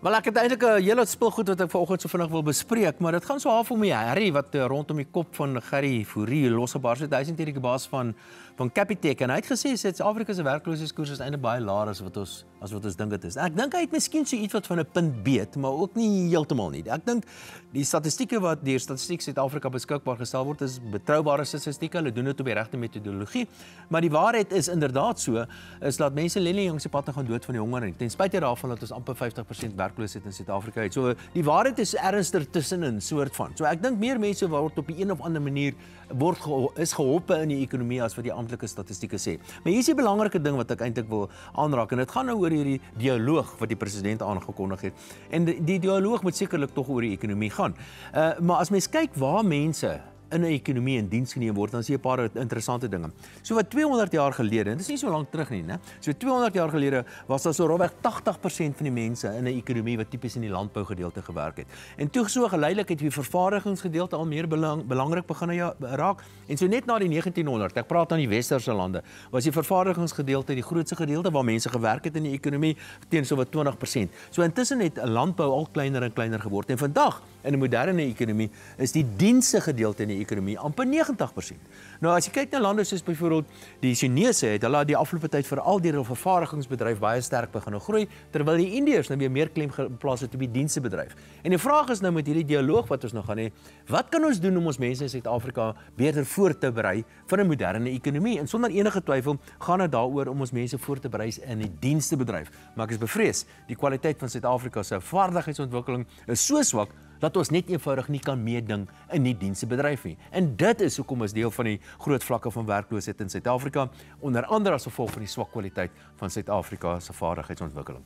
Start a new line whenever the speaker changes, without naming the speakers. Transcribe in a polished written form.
Wel, ek het eintlik 'n hele spulgoed wat ek vanoggend so vinnig wil bespreek, maar dit gaan so half om die herrie wat rondom die kop van Gerrie Fourie losgebars het. Hy is eintlik die baas van Capitec en hy het gesê Suid-Afrika se werkloosheidskoers is eintlik baie laer as wat ons dink dit is. En ek dink hy het miskien so iets wat van 'n punt beet, maar ook nie heeltemal nie. Ek dink die statistieke wat deur Statistiek Suid-Afrika beskikbaar gestel word is betroubare statistieke. Hulle doen dit op die regte metodologie, maar die waarheid is inderdaad so is dat mense lê langs die pad gaan dood van die honger en ten spyte daarvan dat ons amper 50% werkloosheid in Suid-Afrika het. So die waarheid is ernstig tussenin soort van. So ek dink meer mense word op 'n of ander manier is geholpe in die ekonomie as wat die amptelike statistieke sê. Maar hier is die belangrike ding wat ek eintlik wil aanraak en dit gaan nou oor hierdie dialoog wat die president aangekondig het. En die dialoog moet sekerlik tog oor die ekonomie gaan. Maar as mens kyk waar mense in 'n ekonomie in diens geneem word, dan sien jy 'n paar interessante dinge. So wat 200 jaar gelede, en dit is nie so lank terug nie, né? So 200 jaar gelede was daar so rofweg 80% van die mense in 'n ekonomie wat tipies in die landbougedeelte gewerk het. En toe so geleidelik het die vervaardigingsgedeelte al meer belangrik begin raak. En so net na die 1900, ek praat aan die westerse lande, was die vervaardigingsgedeelte die grootste gedeelte waar mense gewerk het in die ekonomie teen so wat 20%. So intussen het landbou al kleiner en kleiner geword. En vandag in 'n moderne ekonomie is die dienste gedeelte in die ekonomie amper 90%. Nou as jy kyk na lande soos byvoorbeeld die Chinese het hulle die afgelope tyd veral deur hul vervaardigingsbedryf baie sterk begin groei, terwyl die Indiërs nou weer meer klem geplaas het op die dienstebedryf. En die vraag is nou met hierdie dialoog wat ons nou gaan hê, wat kan ons doen om ons mense in Suid-Afrika beter voor te berei vir 'n moderne ekonomie? En sonder enige twyfel gaan dit daaroor om ons mense voor te berei in die dienstebedryf. Maar ek is bevrees, die kwaliteit van Suid-Afrika se vaardigheidsontwikkeling is so swak dat ons net eenvoudig nie kan meeding in die dienstebedryf nie. En dit is hoekom ons deel van die groot vlakke van werkloosheid in Suid-Afrika, onder andere as gevolg van die swak kwaliteit van Suid-Afrika se vaardigheidsontwikkeling.